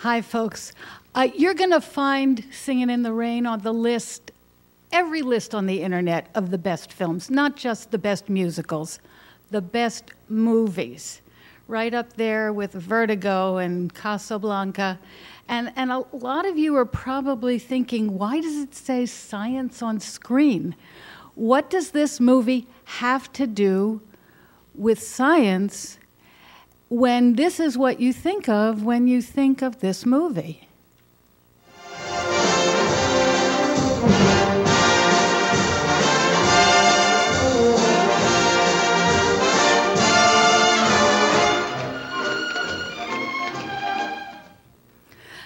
Hi, folks. You're going to find Singing in the Rain on the list, every list on the internet of the best films, not just the best musicals, the best movies. Right up there with Vertigo and Casablanca. And a lot of you are probably thinking, why does it say science on screen? What does this movie have to do with science when this is what you think of when you think of this movie?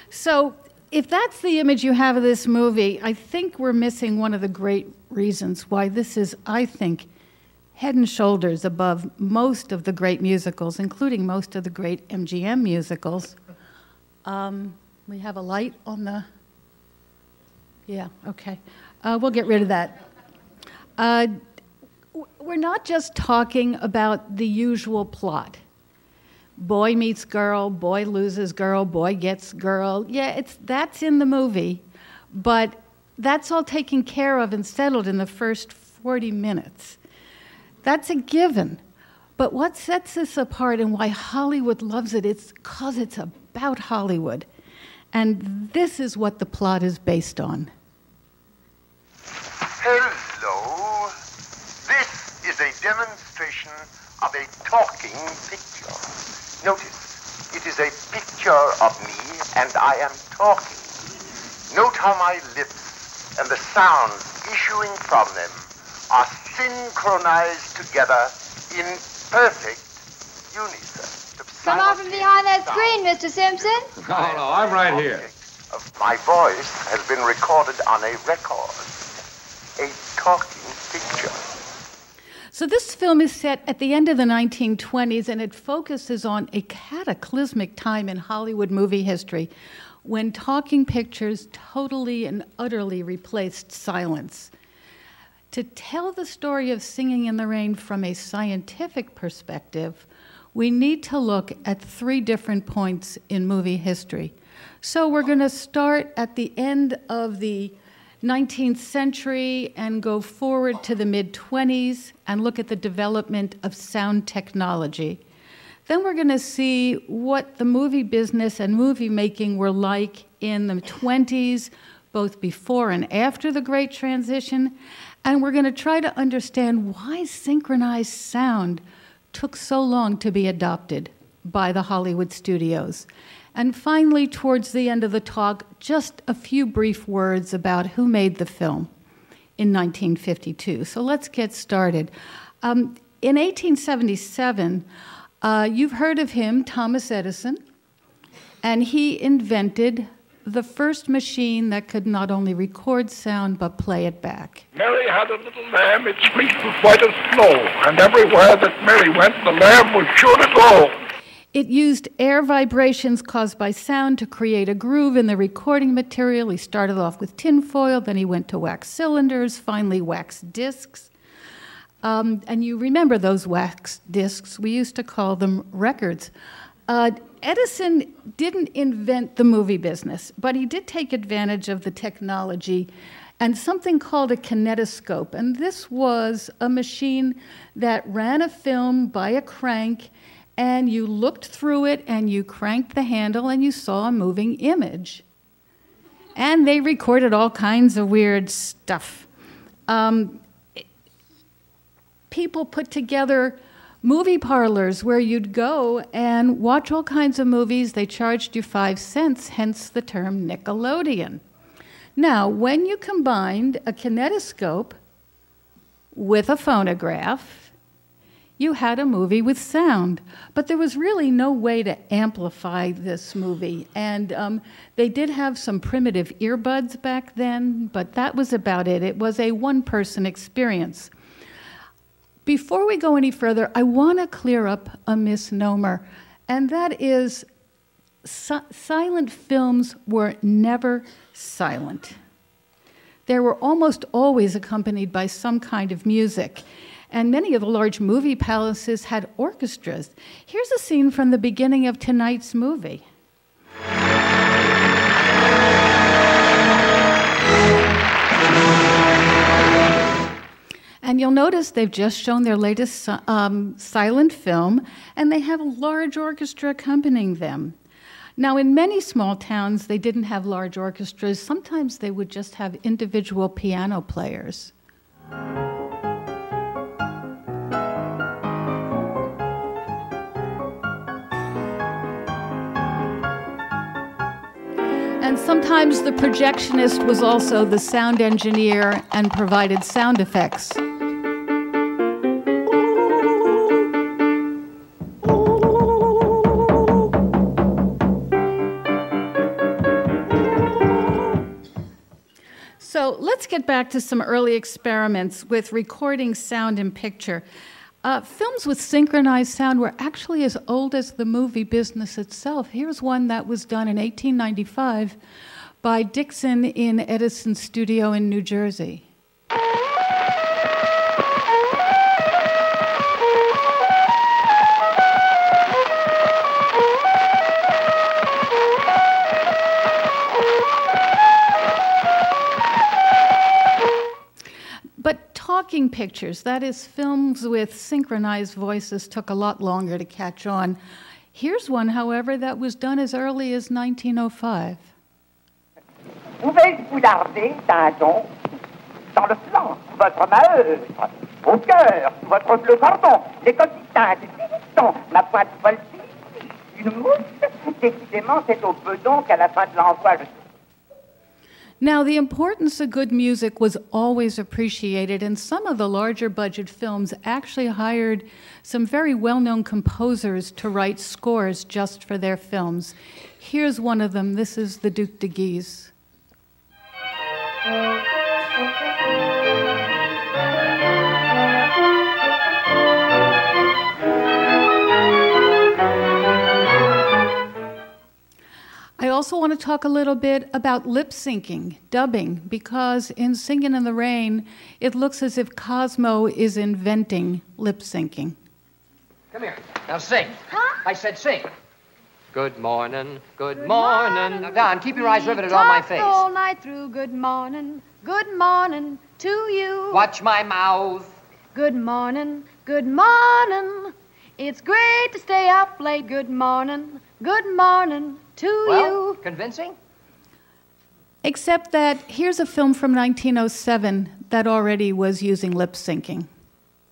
So if that's the image you have of this movie, I think we're missing one of the great reasons why this is, I think, head and shoulders above most of the great musicals, including most of the great MGM musicals. We have a light on the... Yeah, okay. We'll get rid of that. We're not just talking about the usual plot. Boy meets girl, boy loses girl, boy gets girl. Yeah, that's in the movie, but that's all taken care of and settled in the first 40 minutes. That's a given. But what sets this apart and why Hollywood loves it, it's because it's about Hollywood. And this is what the plot is based on. Hello. This is a demonstration of a talking picture. Notice, it is a picture of me, and I am talking. Note how my lips and the sounds issuing from them are synchronized together in perfect unison. Come out from behind that screen, Mr. Simpson. No, I'm right here. Of my voice has been recorded on a record. A talking picture. So this film is set at the end of the 1920s, and it focuses on a cataclysmic time in Hollywood movie history when talking pictures totally and utterly replaced silence. To tell the story of Singing in the Rain from a scientific perspective, we need to look at 3 different points in movie history. So we're going to start at the end of the 19th century and go forward to the mid-20s and look at the development of sound technology. Then we're going to see what the movie business and movie making were like in the 20s, both before and after the Great Transition. And we're going to try to understand why synchronized sound took so long to be adopted by the Hollywood studios. And finally, towards the end of the talk, just a few brief words about who made the film in 1952. So let's get started. In 1877, you've heard of him, Thomas Edison, and he invented the first machine that could not only record sound but play it back. Mary had a little lamb, its fleece was white as snow, and everywhere that Mary went, the lamb was sure to go. It used air vibrations caused by sound to create a groove in the recording material. He started off with tinfoil, then he went to wax cylinders, finally wax discs. And you remember those wax discs. We used to call them records. Edison didn't invent the movie business, but he did take advantage of the technology and something called a kinetoscope. And this was a machine that ran a film by a crank, and you looked through it, and you cranked the handle, and you saw a moving image. And they recorded all kinds of weird stuff. People put together movie parlors where you'd go and watch all kinds of movies. They charged you 5 cents, hence the term Nickelodeon. Now, when you combined a kinetoscope with a phonograph, you had a movie with sound. But there was really no way to amplify this movie. And they did have some primitive earbuds back then, but that was about it. It was a one-person experience. Before we go any further, I want to clear up a misnomer, and that is silent films were never silent. They were almost always accompanied by some kind of music. And many of the large movie palaces had orchestras. Here's a scene from the beginning of tonight's movie. And you'll notice they've just shown their latest silent film, and they have a large orchestra accompanying them. Now, in many small towns, they didn't have large orchestras. Sometimes they would just have individual piano players. And sometimes the projectionist was also the sound engineer and provided sound effects. So let's get back to some early experiments with recording sound and picture. Films with synchronized sound were actually as old as the movie business itself. Here's one that was done in 1895 by Dixon in Edison's studio in New Jersey. Talking pictures, that is, films with synchronized voices, took a lot longer to catch on. Here's one, however, that was done as early as 1905. Pouvais-je vous larder d'un don dans le flanc, votre malheur, au cœur, votre bleu cordon, les coquilles teintes, ma pointe voltige, une mousse, décidément c'est au bedon qu'à la fin de l'envoi je... Now, the importance of good music was always appreciated, and some of the larger budget films actually hired some very well-known composers to write scores just for their films. Here's one of them. This is the Duc de Guise. I also want to talk a little bit about lip syncing, dubbing, because in Singin' in the Rain, it looks as if Cosmo is inventing lip syncing. Come here. Now sing. Huh? I said sing. Good morning, good morning. Now, Don, keep your eyes riveted on my face. All night through, good morning to you. Watch my mouth. Good morning. It's great to stay up late. Good morning to you. Convincing? Except that here's a film from 1907 that already was using lip syncing.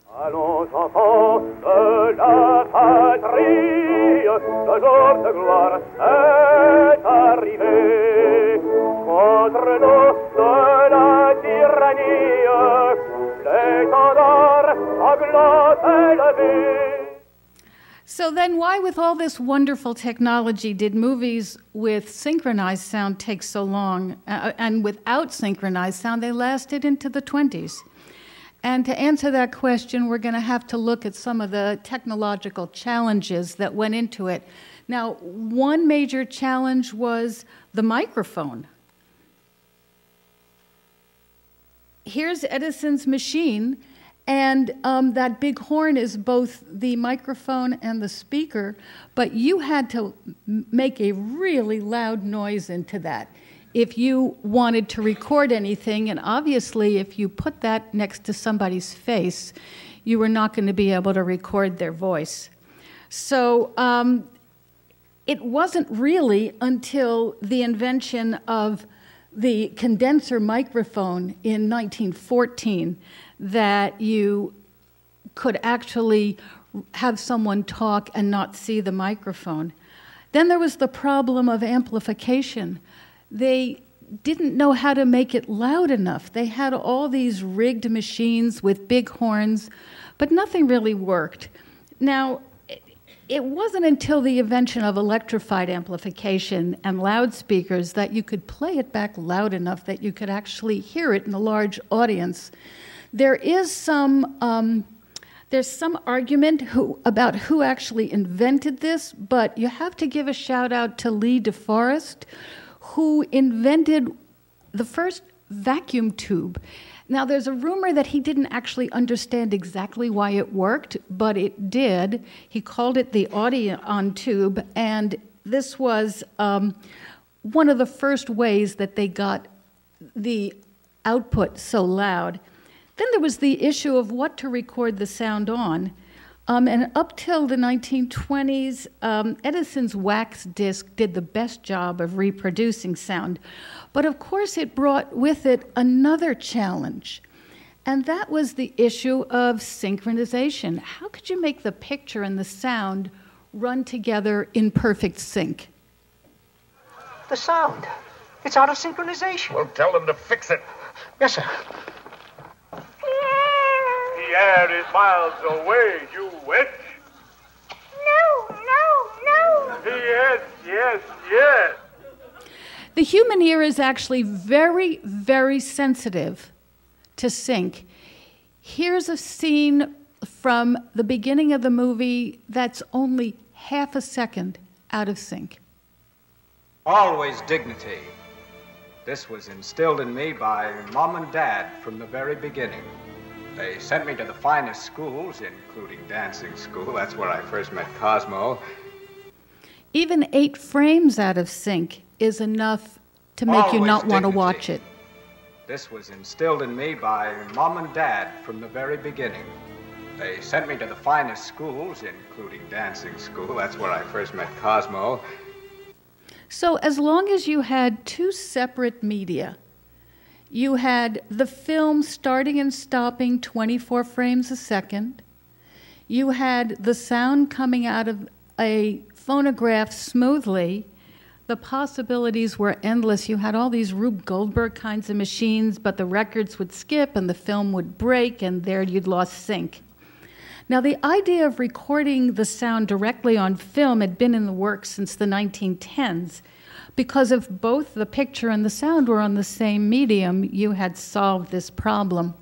Allons enfants de la patrie, le jour de gloire est arrivé. Contre nous de la tyrannie, l'étendard sanglant élevé. So then why, with all this wonderful technology, did movies with synchronized sound take so long? And without synchronized sound, they lasted into the 20s. And to answer that question, we're going to have to look at some of the technological challenges that went into it. Now, one major challenge was the microphone. Here's Edison's machine. And that big horn is both the microphone and the speaker, but you had to make a really loud noise into that if you wanted to record anything. And obviously, if you put that next to somebody's face, you were not going to be able to record their voice. So it wasn't really until the invention of the condenser microphone in 1914 that you could actually have someone talk and not see the microphone. Then there was the problem of amplification. They didn't know how to make it loud enough. They had all these rigged machines with big horns, but nothing really worked. Now, it wasn't until the invention of electrified amplification and loudspeakers that you could play it back loud enough that you could actually hear it in a large audience. There is there's some argument about who actually invented this, but you have to give a shout out to Lee DeForest, who invented the first vacuum tube. Now, there's a rumor that he didn't actually understand exactly why it worked, but it did. He called it the Audion tube, and this was one of the first ways that they got the output so loud. Then there was the issue of what to record the sound on. And up till the 1920s, Edison's wax disc did the best job of reproducing sound. But of course, it brought with it another challenge. And that was the issue of synchronization. How could you make the picture and the sound run together in perfect sync? The sound. It's out of synchronization. Well, tell them to fix it. Yes, sir. The air is miles away, you witch. No. Yes, yes, yes. The human ear is actually very, very sensitive to sync. Here's a scene from the beginning of the movie that's only half a second out of sync. Always dignity. This was instilled in me by Mom and Dad from the very beginning. They sent me to the finest schools, including dancing school. That's where I first met Cosmo. Even 8 frames out of sync is enough to make you not want to watch it. This was instilled in me by Mom and Dad from the very beginning. They sent me to the finest schools, including dancing school. That's where I first met Cosmo. So as long as you had 2 separate media, you had the film starting and stopping 24 frames a second, you had the sound coming out of a phonograph smoothly, the possibilities were endless. You had all these Rube Goldberg kinds of machines, but the records would skip and the film would break, and there you'd lost sync. Now, the idea of recording the sound directly on film had been in the works since the 1910s. Because if both the picture and the sound were on the same medium, you had solved this problem.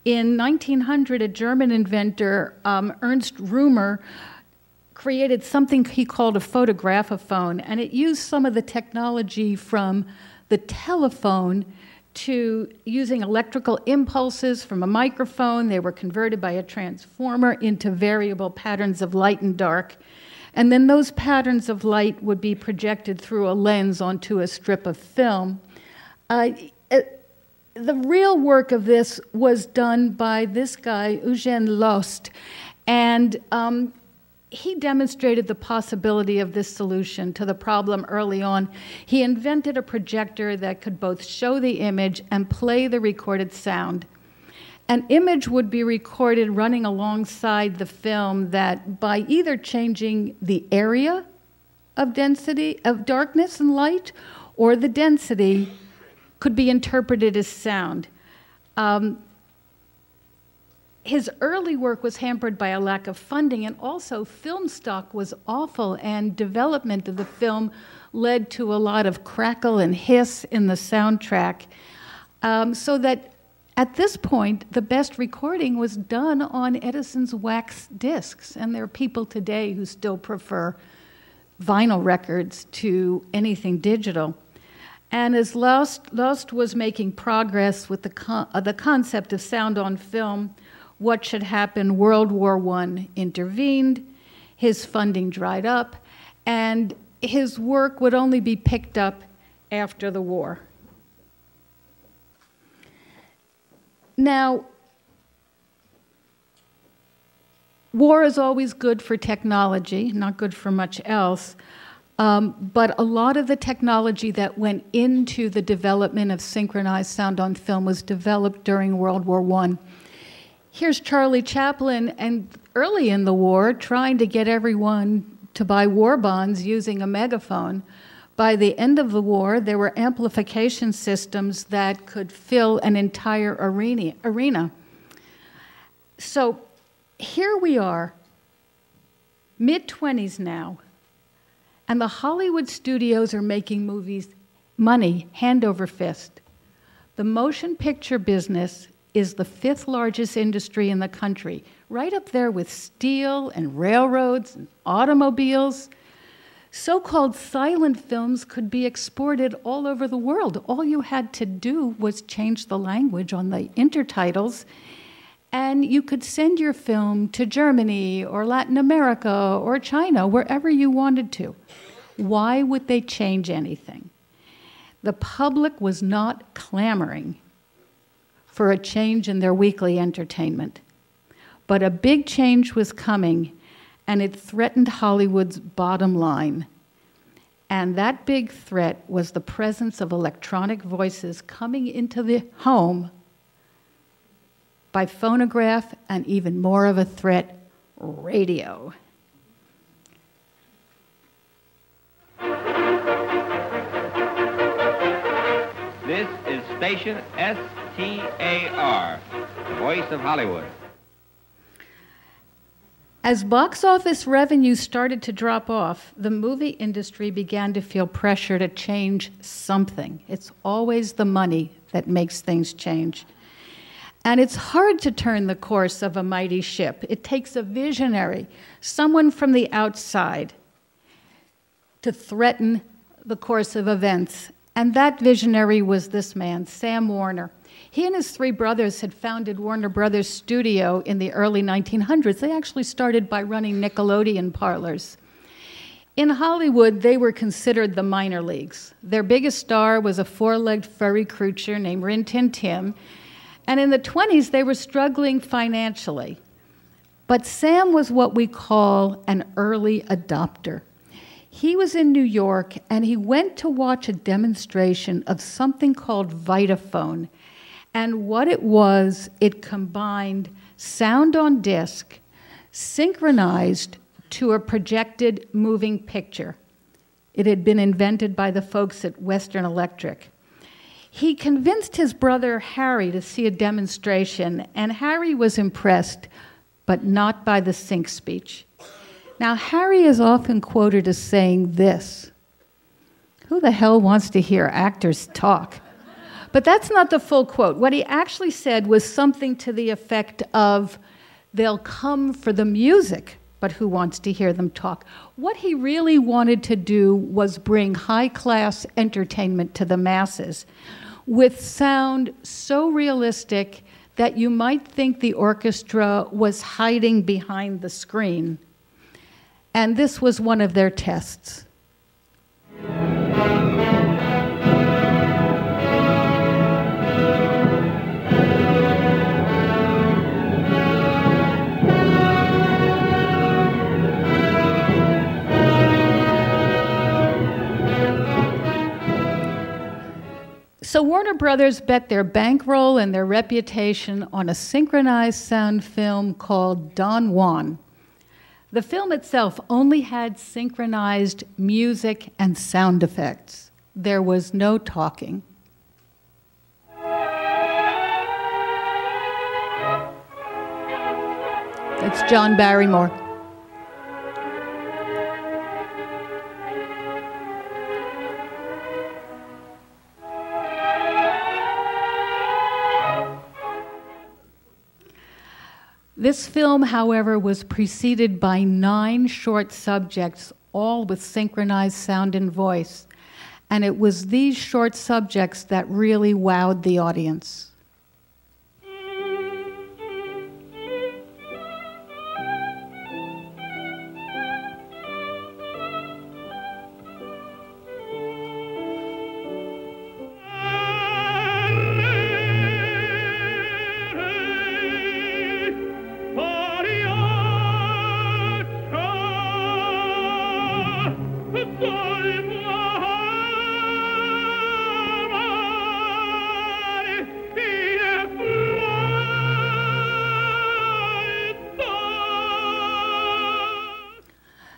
In 1900, a German inventor, Ernst Römer, created something he called a photographophone, and it used some of the technology from the telephone to using electrical impulses from a microphone. They were converted by a transformer into variable patterns of light and dark. And then those patterns of light would be projected through a lens onto a strip of film. The real work of this was done by this guy, Eugen Lost, and he demonstrated the possibility of this solution to the problem early on. He invented a projector that could both show the image and play the recorded sound. An image would be recorded running alongside the film that by either changing the area of density, of darkness and light, or the density could be interpreted as sound. His early work was hampered by a lack of funding, and also film stock was awful, and development of the film led to a lot of crackle and hiss in the soundtrack, so that at this point, the best recording was done on Edison's wax discs, and there are people today who still prefer vinyl records to anything digital. And as Lost was making progress with the concept of sound on film, what should happen? World War I intervened, his funding dried up, and his work would only be picked up after the war. Now, war is always good for technology, not good for much else, but a lot of the technology that went into the development of synchronized sound on film was developed during World War I. Here's Charlie Chaplin, and early in the war, trying to get everyone to buy war bonds using a megaphone. By the end of the war, there were amplification systems that could fill an entire arena. So here we are, mid-20s now, and the Hollywood studios are making movies, money, hand over fist. The motion picture business is the 5th largest industry in the country, right up there with steel and railroads and automobiles. So-called silent films could be exported all over the world. All you had to do was change the language on the intertitles, and you could send your film to Germany or Latin America or China, wherever you wanted to. Why would they change anything? The public was not clamoring for a change in their weekly entertainment. But a big change was coming, and it threatened Hollywood's bottom line. And that big threat was the presence of electronic voices coming into the home by phonograph, and even more of a threat, radio. This is station STAR, the voice of Hollywood. As box office revenue started to drop off, the movie industry began to feel pressure to change something. It's always the money that makes things change. And it's hard to turn the course of a mighty ship. It takes a visionary, someone from the outside, to threaten the course of events. And that visionary was this man, Sam Warner. He and his three brothers had founded Warner Brothers Studio in the early 1900s. They actually started by running Nickelodeon parlors. In Hollywood, they were considered the minor leagues. Their biggest star was a four-legged furry creature named Rin Tin Tim. And in the 20s, they were struggling financially. But Sam was what we call an early adopter. He was in New York, and he went to watch a demonstration of something called Vitaphone. And what it was, it combined sound on disc, synchronized to a projected moving picture. It had been invented by the folks at Western Electric. He convinced his brother Harry to see a demonstration, and Harry was impressed, but not by the sync speech. Now, Harry is often quoted as saying this: "Who the hell wants to hear actors talk?" But that's not the full quote. What he actually said was something to the effect of, "They'll come for the music, but who wants to hear them talk?" What he really wanted to do was bring high-class entertainment to the masses with sound so realistic that you might think the orchestra was hiding behind the screen. And this was one of their tests. So Warner Brothers bet their bankroll and their reputation on a synchronized sound film called Don Juan. The film itself only had synchronized music and sound effects. There was no talking. That's John Barrymore. This film, however, was preceded by 9 short subjects, all with synchronized sound and voice. And it was these short subjects that really wowed the audience.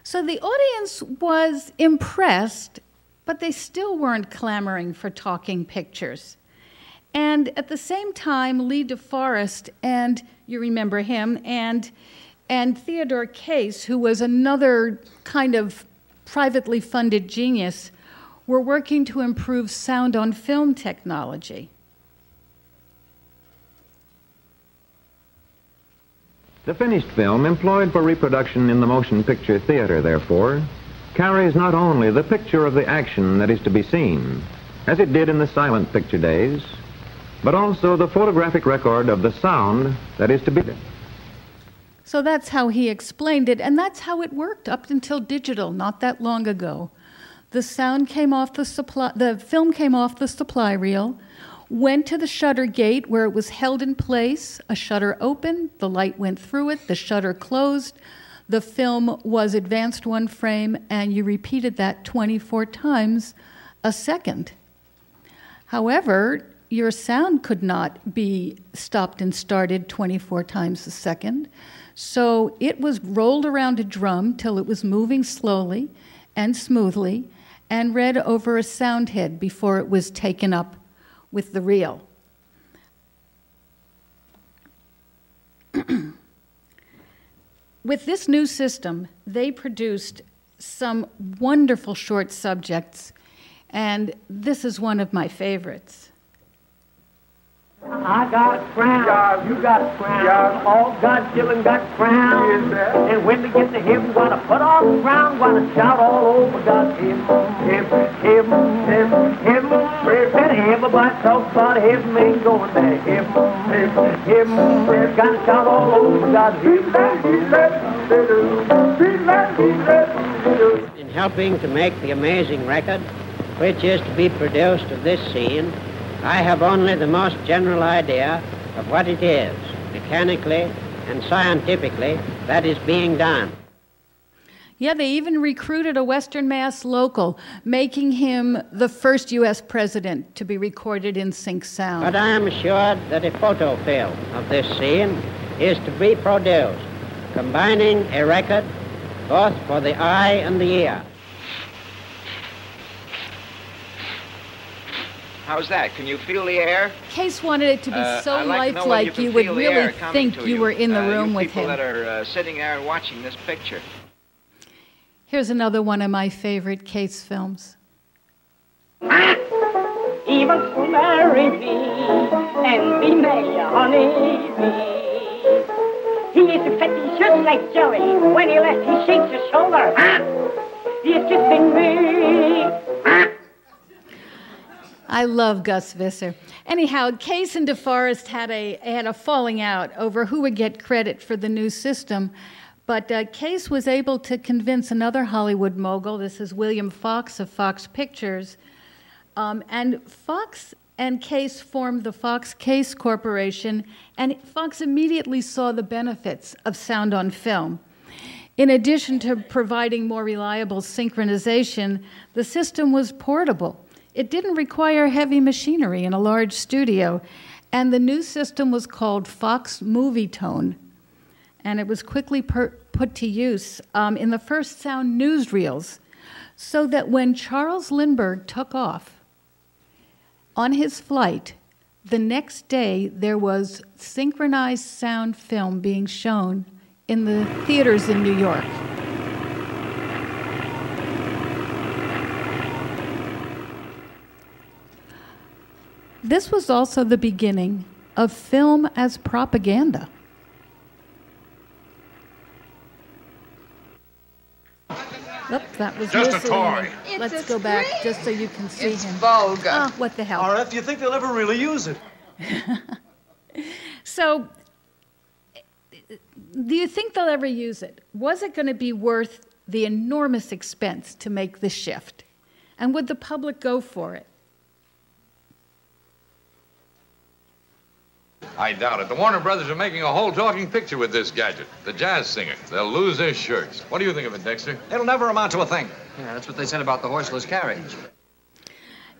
So the audience was impressed, but they still weren't clamoring for talking pictures. And at the same time, Lee DeForest, and you remember him, and Theodore Case, who was another kind of privately funded genius, were working to improve sound on film technology. The finished film, employed for reproduction in the motion picture theater, therefore, carries not only the picture of the action that is to be seen, as it did in the silent picture days, but also the photographic record of the sound that is to be. So that's how he explained it, and that's how it worked up until digital, not that long ago. The sound came off the film came off the supply reel. went to the shutter gate where it was held in place. A shutter opened, the light went through it, the shutter closed, the film was advanced one frame, and you repeated that 24 times a second. However, your sound could not be stopped and started 24 times a second. So it was rolled around a drum till it was moving slowly and smoothly and read over a sound head before it was taken up with the reel. With this new system, they produced some wonderful short subjects, and this is one of my favorites. I got a crown, you got a crown, all God's children got crowns. And when we get to heaven, gonna put on the crown, gonna shout all over God's heaven, heaven, heaven, heaven. And everybody talks about heaven, ain't going there. Heaven, heaven, gotta shout all over God's heaven. In helping to make the amazing record, which is to be produced of this scene, I have only the most general idea of what it is, mechanically and scientifically, that is being done. Yeah, they even recruited a Western Mass local, making him the first U.S. president to be recorded in sync sound. But I am assured that a photo film of this scene is to be produced, combining a record both for the eye and the ear. How's that? Can you feel the air? Case wanted it to be so lifelike you would really think you were in the room with him. People that are sitting there and watching this picture. Here's another one of my favorite Case films. Even marry me and be merry, honey bee. He is fetty just like Joey. When he left, he shakes his shoulder. He is kissing me. I love Gus Visser. Anyhow, Case and DeForest had a falling out over who would get credit for the new system, but Case was able to convince another Hollywood mogul, this is William Fox of Fox Pictures, and Fox and Case formed the Fox Case Corporation, and Fox immediately saw the benefits of sound on film. In addition to providing more reliable synchronization, the system was portable. It didn't require heavy machinery in a large studio, and the new system was called Fox Movietone, and it was quickly put to use in the first sound newsreels, so that when Charles Lindbergh took off on his flight, the next day there was synchronized sound film being shown in the theaters in New York. This was also the beginning of film as propaganda. Oops, that was just Mussolini. a toy. Let's go back just so you can see him. Vulgar. Oh, what the hell. RF, do you think they'll ever really use it? So, do you think they'll ever use it? Was it going to be worth the enormous expense to make the shift? And would the public go for it? I doubt it. The Warner Brothers are making a whole talking picture with this gadget. The jazz singer. They'll lose their shirts. What do you think of it, Dexter? It'll never amount to a thing. Yeah, that's what they said about the horseless carriage.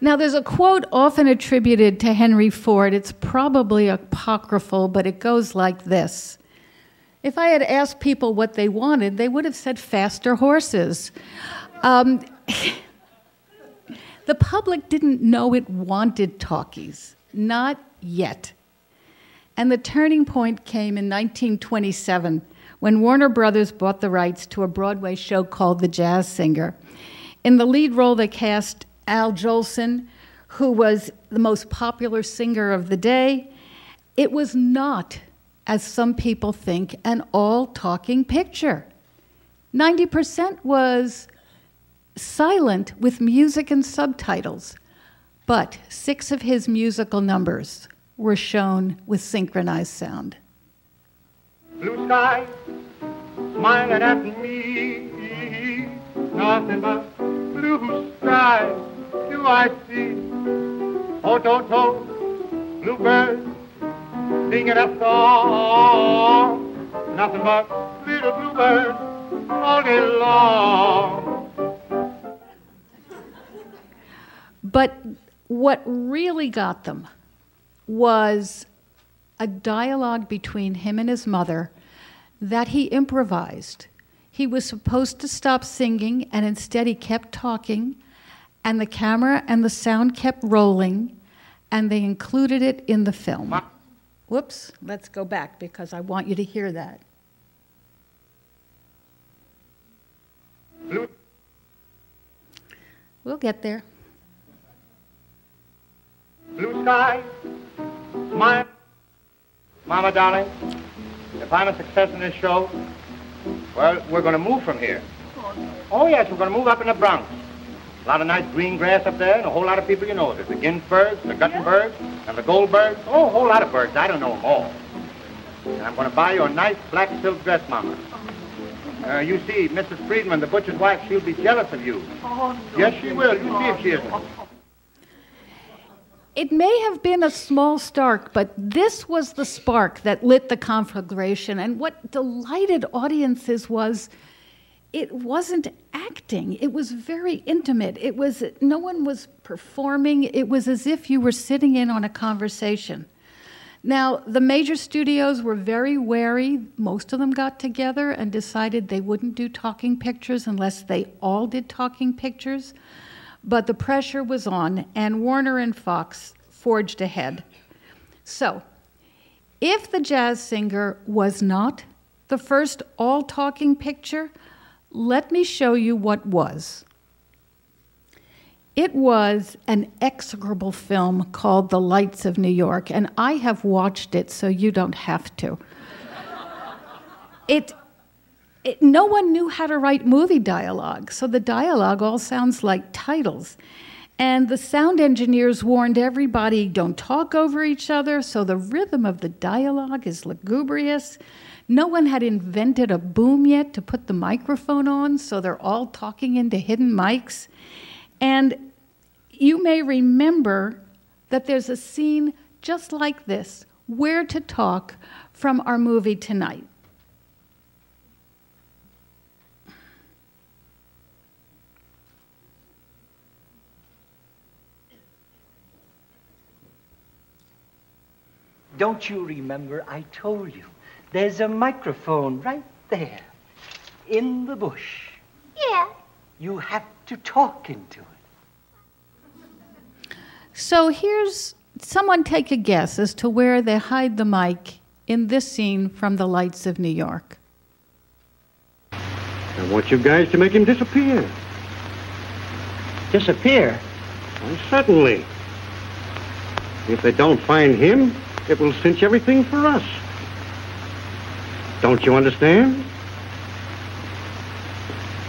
Now, there's a quote often attributed to Henry Ford. It's probably apocryphal, but it goes like this. If I had asked people what they wanted, they would have said faster horses. The public didn't know it wanted talkies. Not yet. And the turning point came in 1927 when Warner Brothers bought the rights to a Broadway show called The Jazz Singer. In the lead role, they cast Al Jolson, who was the most popular singer of the day. It was not, as some people think, an all-talking picture. 90% was silent with music and subtitles, but 6 of his musical numbers were shown with synchronized sound. Blue sky, smiling at me, nothing but blue skies do I see. Oh, bluebirds singing a song, nothing but little bluebirds all day long. But what really got them was a dialogue between him and his mother that he improvised. He was supposed to stop singing, and instead he kept talking, and the camera and the sound kept rolling, and they included it in the film. Whoops, let's go back because I want you to hear that. We'll get there. Blue sky, smile. Mama, darling, if I'm a success in this show, well, we're going to move from here. Oh, yes, we're going to move up in the Bronx. A lot of nice green grass up there and a whole lot of people you know. There's the Ginsbergs, the Guttenbergs, and the Goldbergs. Oh, a whole lot of birds. I don't know them all. And I'm going to buy you a nice black silk dress, Mama. You see, Mrs. Friedman, the butcher's wife, she'll be jealous of you. Oh, no, yes, she will. You see if she isn't. It may have been a small spark, but this was the spark that lit the conflagration. And what delighted audiences was it wasn't acting. It was very intimate. It was, no one was performing. It was as if you were sitting in on a conversation. Now, the major studios were very wary. Most of them got together and decided they wouldn't do talking pictures unless they all did talking pictures. But the pressure was on, and Warner and Fox forged ahead. So, if The Jazz Singer was not the first all-talking picture, let me show you what was. It was an execrable film called The Lights of New York, and I have watched it, so you don't have to. No one knew how to write movie dialogue, so the dialogue all sounds like titles. And the sound engineers warned everybody, don't talk over each other, so the rhythm of the dialogue is lugubrious. No one had invented a boom yet to put the microphone on, so they're all talking into hidden mics. And you may remember that there's a scene just like this, Where to Talk, from our movie tonight. Don't you remember I told you? There's a microphone right there, in the bush. Yeah. You have to talk into it. So here's, someone take a guess as to where they hide the mic in this scene from The Lights of New York. I want you guys to make him disappear. Disappear? Well, certainly. If they don't find him, it will cinch everything for us. Don't you understand?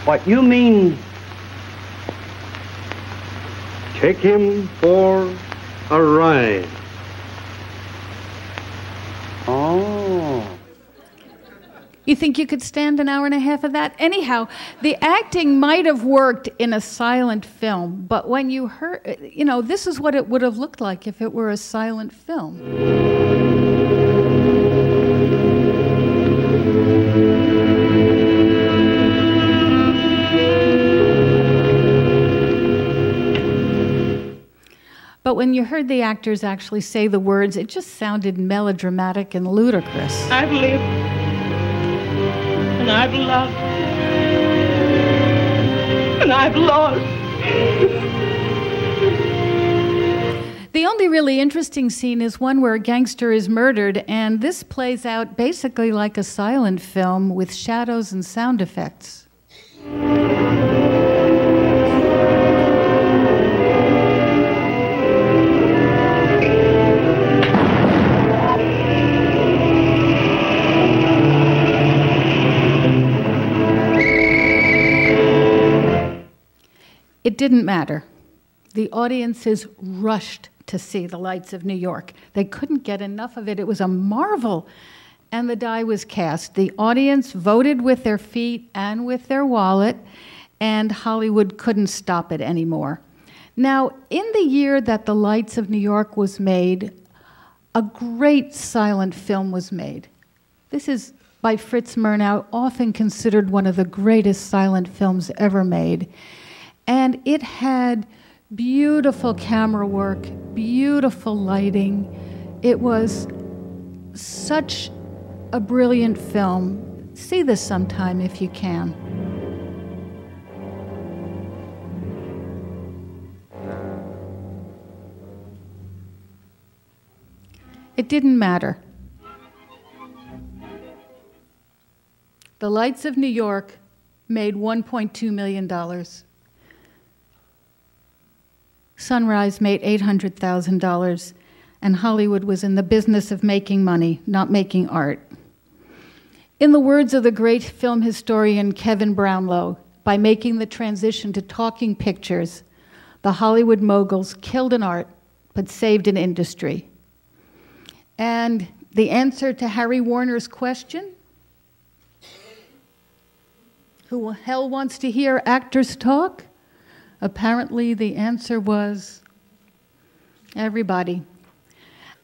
What you mean? Take him for a ride. Oh. You think you could stand an hour and a half of that? Anyhow, the acting might have worked in a silent film, but when you heard, you know, this is what it would have looked like if it were a silent film. But when you heard the actors actually say the words, it just sounded melodramatic and ludicrous. I've lived and I've loved and I've lost. The only really interesting scene is one where a gangster is murdered, and this plays out basically like a silent film with shadows and sound effects. It didn't matter. The audiences rushed to see The Lights of New York. They couldn't get enough of it. It was a marvel. And the die was cast. The audience voted with their feet and with their wallet, and Hollywood couldn't stop it anymore. Now, in the year that The Lights of New York was made, a great silent film was made. This is by Fritz Murnau, often considered one of the greatest silent films ever made. And it had beautiful camera work, beautiful lighting. It was such a brilliant film. See this sometime if you can. It didn't matter. The Lights of New York made $1.2 million. Sunrise made $800,000, and Hollywood was in the business of making money, not making art. In the words of the great film historian Kevin Brownlow, by making the transition to talking pictures, the Hollywood moguls killed an art, but saved an industry. And the answer to Harry Warner's question, who the hell wants to hear actors talk? Apparently the answer was everybody.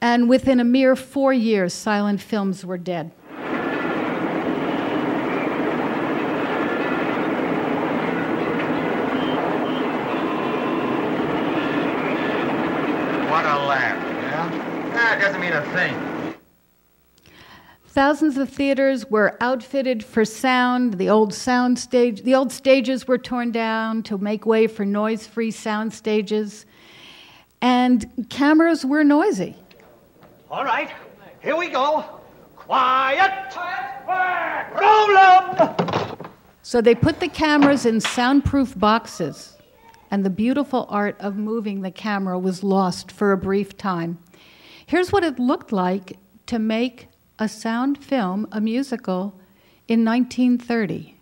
And within a mere 4 years, silent films were dead. What a laugh, yeah? That doesn't mean a thing. Thousands of theaters were outfitted for sound. The old stages were torn down to make way for noise-free sound stages. And cameras were noisy. All right, here we go. Quiet! Roll 'em! So they put the cameras in soundproof boxes, and the beautiful art of moving the camera was lost for a brief time. Here's what it looked like to make a sound film, a musical, in 1930.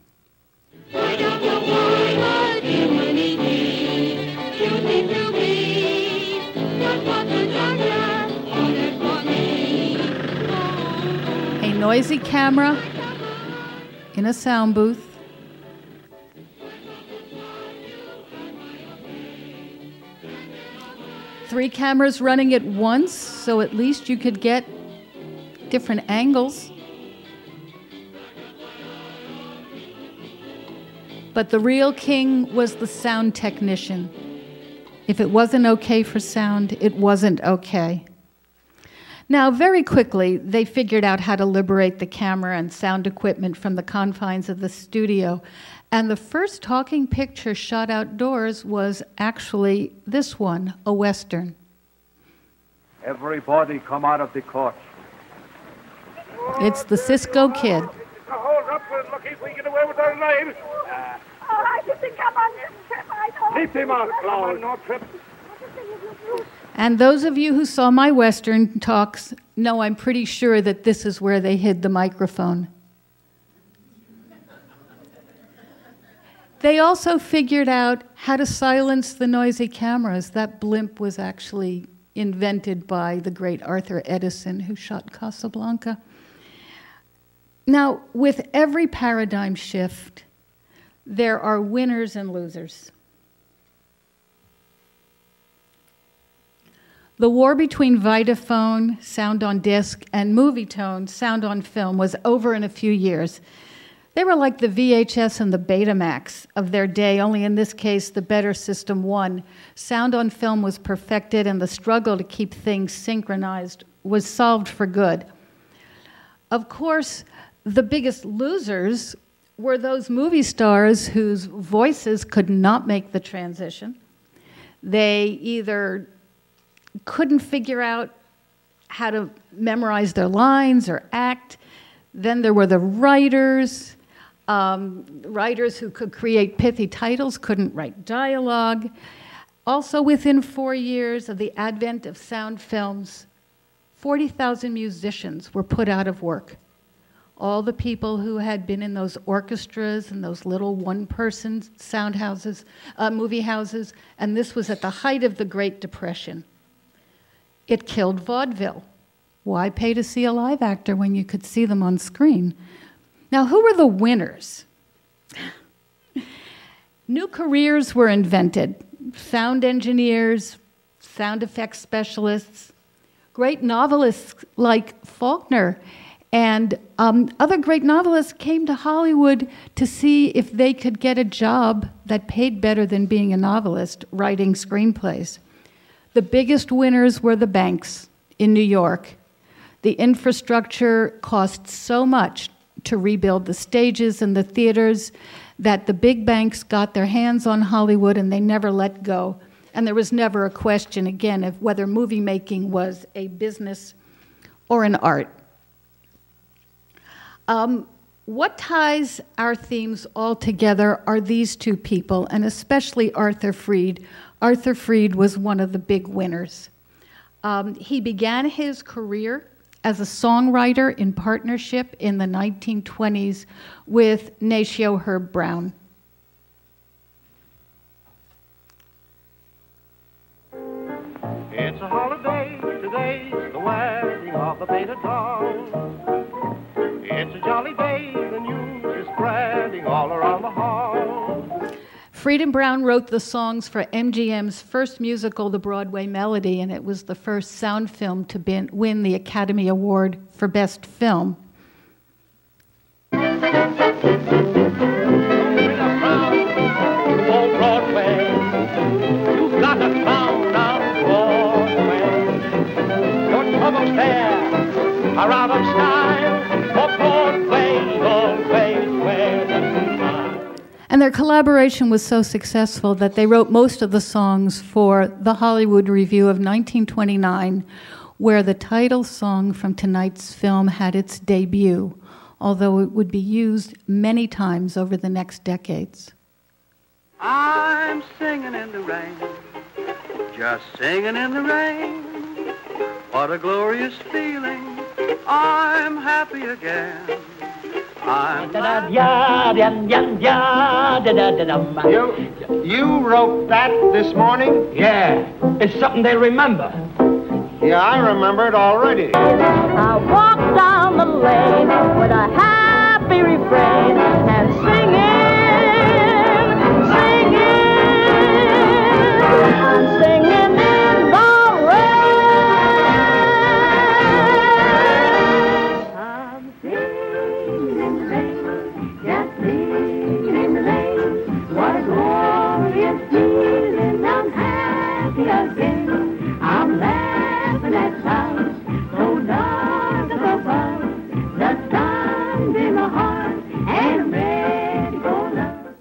A noisy camera in a sound booth. Three cameras running at once, so at least you could get different angles. But the real king was the sound technician. If it wasn't okay for sound, it wasn't okay. Now, very quickly, they figured out how to liberate the camera and sound equipment from the confines of the studio. And the first talking picture shot outdoors was actually this one, a Western. Everybody come out of the court. It's the Cisco Kid. Hold up, we're lucky if we get away with our lives. All right, you think I'm on this trip, I know. Keep him out, Claude. No trip. And those of you who saw my Western talks know I'm pretty sure that this is where they hid the microphone. They also figured out how to silence the noisy cameras. That blimp was actually invented by the great Arthur Edison, who shot Casablanca. Now, with every paradigm shift, there are winners and losers. The war between Vitaphone, sound on disc, and Movietone, sound on film, was over in a few years. They were like the VHS and the Betamax of their day, only in this case, the better system won. Sound on film was perfected, and the struggle to keep things synchronized was solved for good. Of course, the biggest losers were those movie stars whose voices could not make the transition. They either couldn't figure out how to memorize their lines or act. Then there were the writers. Writers who could create pithy titles couldn't write dialogue. Also, within 4 years of the advent of sound films, 40,000 musicians were put out of work. All the people who had been in those orchestras and those little one-person sound houses, movie houses, and this was at the height of the Great Depression. It killed vaudeville. Why pay to see a live actor when you could see them on screen? Now, who were the winners? New careers were invented. Sound engineers, sound effects specialists, great novelists like Faulkner and other great novelists came to Hollywood to see if they could get a job that paid better than being a novelist, writing screenplays. The biggest winners were the banks in New York. The infrastructure cost so much to rebuild the stages and the theaters that the big banks got their hands on Hollywood and they never let go. And there was never a question, again, of whether movie making was a business or an art. What ties our themes all together are these two people, and especially Arthur Freed. Arthur Freed was one of the big winners. He began his career as a songwriter in partnership in the 1920s with Natio Herb Brown. It's a holiday, today's the wedding of the painted doll. It's a jolly day, the news is spreading all around the hall. Freed and Brown wrote the songs for MGM's first musical, The Broadway Melody, and it was the first sound film to win the Academy Award for Best Film. Old Broadway, you've got a crown on Broadway. Your troubles there are out of style, for Broadway always wears a smile. And their collaboration was so successful that they wrote most of the songs for the Hollywood Review of 1929, where the title song from tonight's film had its debut, although it would be used many times over the next decades. I'm singing in the rain, just singing in the rain. What a glorious feeling, I'm happy again. You wrote that this morning? Yeah, it's something they remember. Yeah, I remember it already. I walk down the lane with a happy refrain and I'm singing in the rain. I'm singing in the rain, just singing in the rain. What a glorious feeling, I'm happy again. I'm laughing at clouds so dark above, the sun's in my heart and ready for love.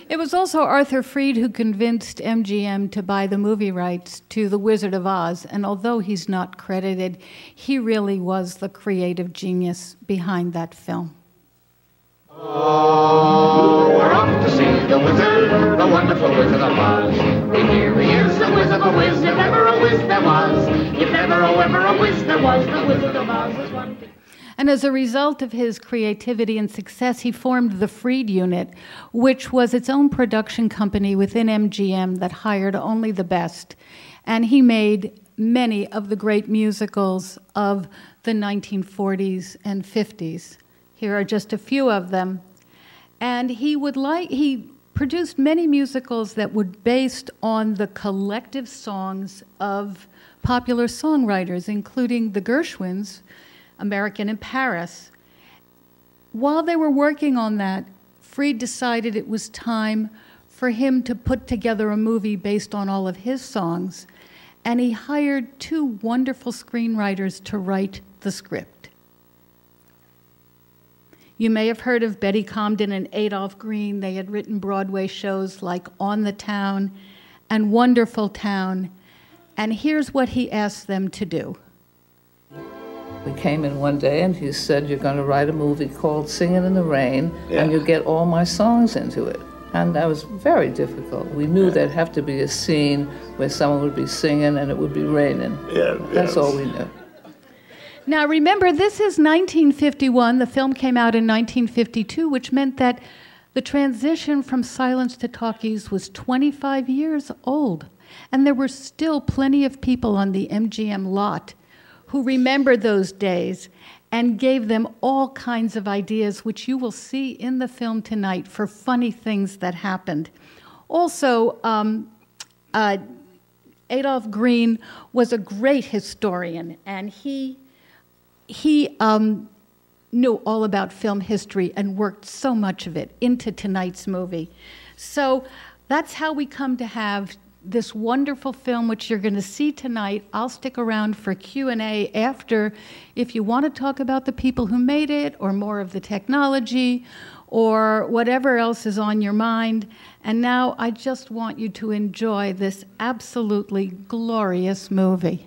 It was also Arthur Freed who convinced MGM to buy the movie rights to The Wizard of Oz, and although he's not credited, he really was the creative genius behind that film. Oh, we're off to see the wizard, the wonderful Wizard of Oz. Here he is, the Wizard of a Wiz, if ever a Wiz there was. If ever a Wiz there was, the Wizard of Oz was one thing. And as a result of his creativity and success, he formed the Freed Unit, which was its own production company within MGM that hired only the best. And he made many of the great musicals of the 1940s and 50s. Here are just a few of them. And he produced many musicals that were based on the collective songs of popular songwriters, including the Gershwins, American in Paris. While they were working on that, Freed decided it was time for him to put together a movie based on all of his songs, and he hired two wonderful screenwriters to write the script. You may have heard of Betty Comden and Adolph Green. They had written Broadway shows like On the Town and Wonderful Town, and here's what he asked them to do. We came in one day and he said, you're going to write a movie called Singing in the Rain, and you get all my songs into it. And that was very difficult. We knew there'd have to be a scene where someone would be singing and it would be raining. That's all we knew. Now remember, this is 1951. The film came out in 1952, which meant that the transition from silence to talkies was 25 years old. And there were still plenty of people on the MGM lot who remembered those days and gave them all kinds of ideas, which you will see in the film tonight, for funny things that happened. Also, Adolph Green was a great historian, and he knew all about film history and worked so much of it into tonight's movie. So that's how we come to have this wonderful film, which you're going to see tonight. I'll stick around for Q&A after, if you want to talk about the people who made it, or more of the technology, or whatever else is on your mind. And now I just want you to enjoy this absolutely glorious movie.